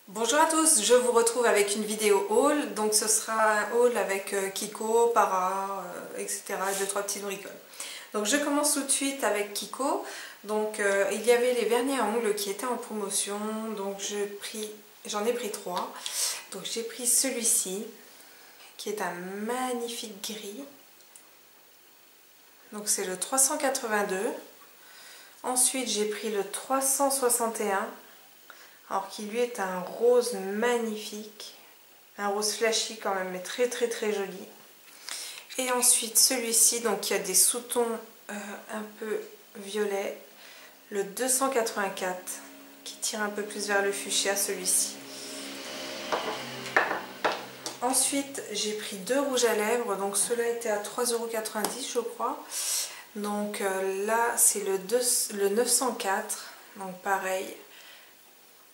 Bonjour à tous, je vous retrouve avec une vidéo haul. Donc ce sera un haul avec Kiko, Para, etc. et 2-3 petites bricoles. Donc je commence tout de suite avec Kiko. Donc il y avait les vernis à ongles qui étaient en promotion. Donc j'en ai pris 3. Donc j'ai pris celui-ci qui est un magnifique gris. Donc c'est le 382. Ensuite j'ai pris le 361. Alors qui lui est un rose magnifique, un rose flashy quand même, mais très joli. Et ensuite celui-ci, donc qui a des sous-tons un peu violets, le 284, qui tire un peu plus vers le fuchsia celui-ci. Ensuite j'ai pris 2 rouges à lèvres, donc ceux-là étaient à 3,90 € je crois. Donc là c'est le 904, donc pareil,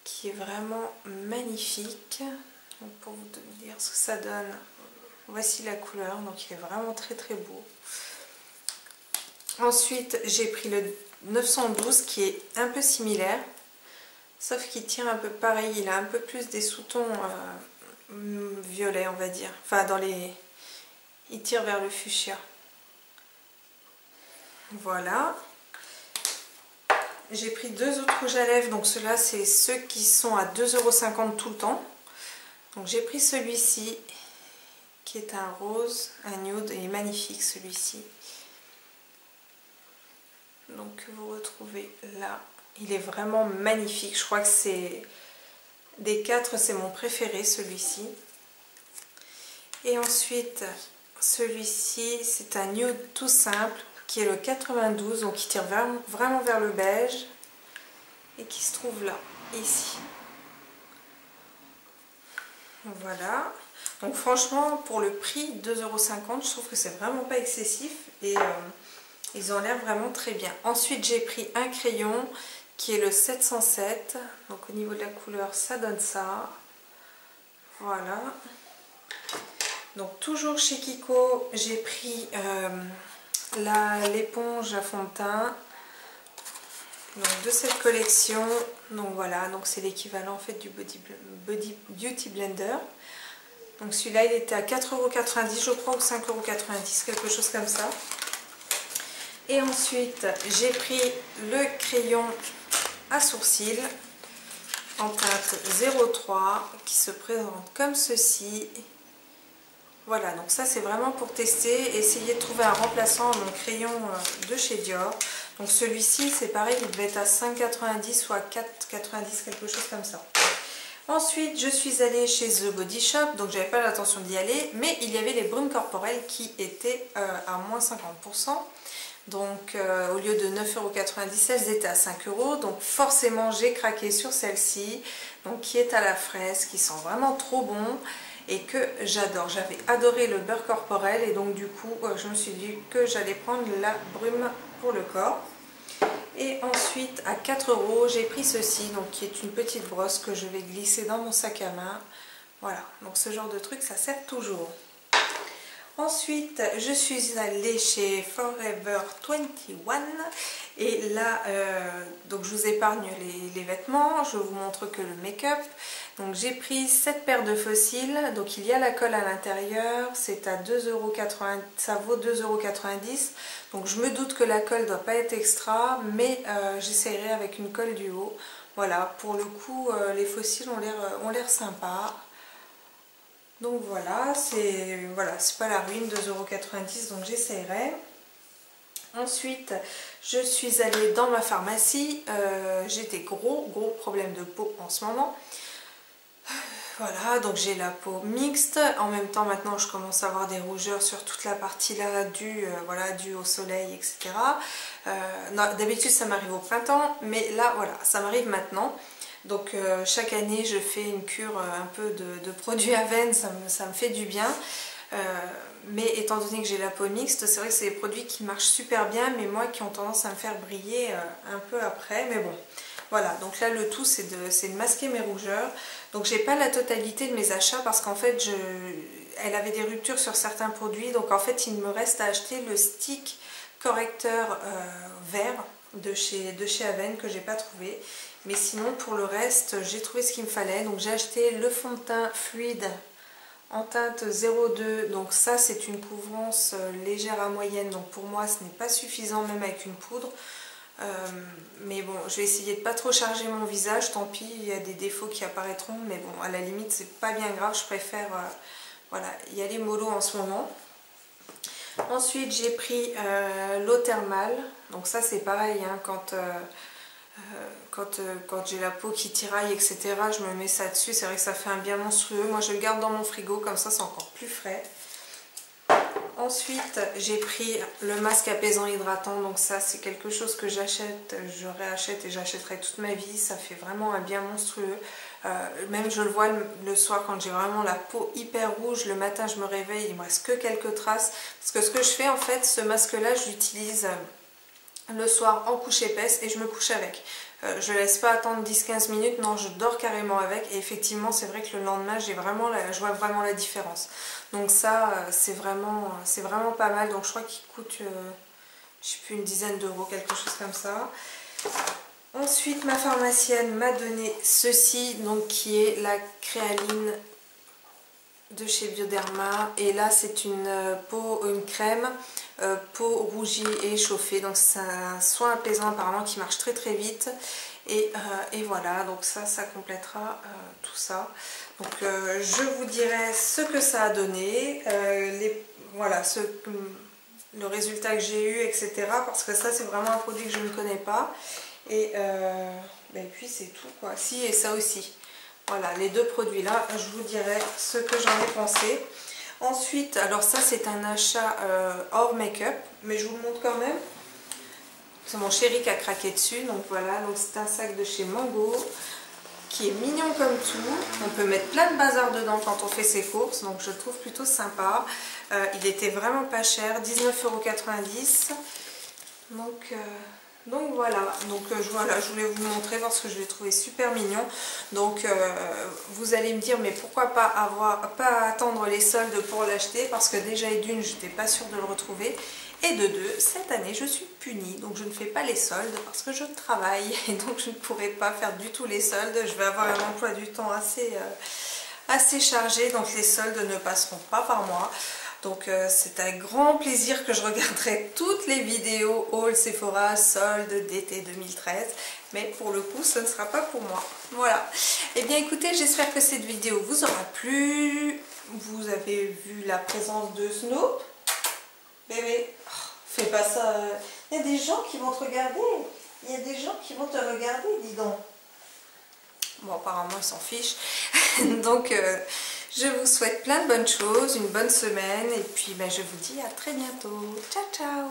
qui est vraiment magnifique. Donc pour vous dire ce que ça donne, voici la couleur, donc il est vraiment très beau. Ensuite j'ai pris le 912 qui est un peu similaire, sauf qu'il tire un peu pareil, il a un peu plus des sous-tons violets on va dire, enfin il tire vers le fuchsia. Voilà. J'ai pris 2 autres rouges à lèvres, donc ceux-là c'est ceux qui sont à 2,50 € tout le temps. Donc j'ai pris celui-ci qui est un rose, un nude, et magnifique celui-ci. Donc vous retrouvez là, il est vraiment magnifique, je crois que c'est des 4 c'est mon préféré celui-ci. Et ensuite celui-ci c'est un nude tout simple qui est le 92, donc qui tire vraiment vers le beige et qui se trouve là, ici. Voilà, donc franchement pour le prix 2,50 €, je trouve que c'est vraiment pas excessif et ils ont l'air vraiment très bien. Ensuite j'ai pris un crayon qui est le 707, donc au niveau de la couleur ça donne ça. Voilà, donc toujours chez Kiko j'ai pris l'éponge à fond de teint, donc de cette collection. Donc voilà, donc c'est l'équivalent en fait du Beauty Blender. Donc celui-là il était à 4,90 € je crois, ou 5,90 €, quelque chose comme ça. Et ensuite j'ai pris le crayon à sourcils en teinte 03 qui se présente comme ceci. Voilà, donc ça c'est vraiment pour tester, essayer de trouver un remplaçant à mon crayon de chez Dior. Donc celui-ci c'est pareil, il devait être à 5,90 € ou à 4,90 €, quelque chose comme ça. Ensuite je suis allée chez The Body Shop, donc j'avais pas l'intention d'y aller, mais il y avait les brumes corporelles qui étaient à moins 50%. Donc au lieu de 9,90 €, elles étaient à 5 €. Donc forcément j'ai craqué sur celle-ci, donc qui est à la fraise, qui sent vraiment trop bon et que j'adore. J'avais adoré le beurre corporel et donc du coup je me suis dit que j'allais prendre la brume pour le corps. Et ensuite à 4 € j'ai pris ceci, donc qui est une petite brosse que je vais glisser dans mon sac à main. Voilà, donc ce genre de truc ça sert toujours. Ensuite je suis allée chez Forever 21 et là donc je vous épargne les vêtements, je vous montre que le make-up. Donc j'ai pris cette paire de fossiles, donc il y a la colle à l'intérieur, c'est à 2,80 €, ça vaut 2,90 €. Donc je me doute que la colle ne doit pas être extra, mais j'essaierai avec une colle du haut. Voilà, pour le coup les fossiles ont l'air sympas. Donc voilà, c'est pas la ruine, 2,90 €, donc j'essaierai. Ensuite, je suis allée dans ma pharmacie, j'ai des gros problèmes de peau en ce moment. Voilà, donc j'ai la peau mixte, en même temps maintenant je commence à avoir des rougeurs sur toute la partie là due au soleil, etc. D'habitude ça m'arrive au printemps, mais là voilà, ça m'arrive maintenant. Donc chaque année je fais une cure un peu de produits à veine, ça me fait du bien. Mais étant donné que j'ai la peau mixte, c'est vrai que c'est des produits qui marchent super bien, mais moi qui ont tendance à me faire briller un peu après, mais bon. Voilà, donc là le tout c'est de masquer mes rougeurs. Donc j'ai pas la totalité de mes achats parce qu'en fait elle avait des ruptures sur certains produits, donc en fait il me reste à acheter le stick correcteur vert de chez Avène que j'ai pas trouvé. Mais sinon pour le reste j'ai trouvé ce qu'il me fallait. Donc j'ai acheté le fond de teint fluide en teinte 02. Donc ça c'est une couvrance légère à moyenne. Donc pour moi ce n'est pas suffisant même avec une poudre. Mais bon, je vais essayer de pas trop charger mon visage, tant pis, il y a des défauts qui apparaîtront, mais bon, à la limite c'est pas bien grave, je préfère voilà, y aller mollo en ce moment. Ensuite j'ai pris l'eau thermale, donc ça c'est pareil, hein, quand j'ai la peau qui tiraille, etc., je me mets ça dessus, c'est vrai que ça fait un bien monstrueux. Moi je le garde dans mon frigo, comme ça c'est encore plus frais. Ensuite j'ai pris le masque apaisant hydratant, donc ça c'est quelque chose que j'achète, je réachète et j'achèterai toute ma vie, ça fait vraiment un bien monstrueux. Même je le vois le soir quand j'ai vraiment la peau hyper rouge, le matin je me réveille, il me reste que quelques traces, parce que ce que je fais en fait, ce masque là je l'utilise le soir en couche épaisse et je me couche avec. Je ne laisse pas attendre 10-15 minutes, non, je dors carrément avec, et effectivement c'est vrai que le lendemain je vois vraiment la différence. Donc ça c'est vraiment pas mal, donc je crois qu'il coûte je sais plus, une dizaine d'euros, quelque chose comme ça. Ensuite ma pharmacienne m'a donné ceci, donc qui est la créaline de chez Bioderma, et là c'est une crème peau rougie et chauffée, donc c'est un soin apaisant apparemment qui marche très très vite, et voilà, donc ça complétera tout ça. Donc je vous dirai ce que ça a donné, voilà, le résultat que j'ai eu, etc., parce que ça c'est vraiment un produit que je ne connais pas, et puis c'est tout quoi. Si, et ça aussi. Voilà, les deux produits là, je vous dirai ce que j'en ai pensé. Ensuite, alors ça c'est un achat hors make-up, mais je vous le montre quand même. C'est mon chéri qui a craqué dessus, donc voilà, donc c'est un sac de chez Mango, qui est mignon comme tout. On peut mettre plein de bazar dedans quand on fait ses courses, donc je le trouve plutôt sympa. Il était vraiment pas cher, 19,90 €. Donc voilà, voilà, je voulais vous le montrer parce que je l'ai trouvé super mignon. Donc vous allez me dire, mais pourquoi pas attendre les soldes pour l'acheter, parce que déjà et d'une, j'étais pas sûre de le retrouver, et de deux, cette année je suis punie, donc je ne fais pas les soldes parce que je travaille, et donc je ne pourrai pas faire du tout les soldes. Je vais avoir un emploi du temps assez chargé, donc les soldes ne passeront pas par moi. Donc c'est un grand plaisir que je regarderai toutes les vidéos haul Sephora soldes d'été 2013. Mais pour le coup, ce ne sera pas pour moi. Voilà. Et bien écoutez, j'espère que cette vidéo vous aura plu. Vous avez vu la présence de Snoop. Bébé, fais pas ça. Il y a des gens qui vont te regarder. Il y a des gens qui vont te regarder, dis donc. Bon, apparemment, ils s'en fichent. Donc... je vous souhaite plein de bonnes choses, une bonne semaine, et puis je vous dis à très bientôt. Ciao, ciao!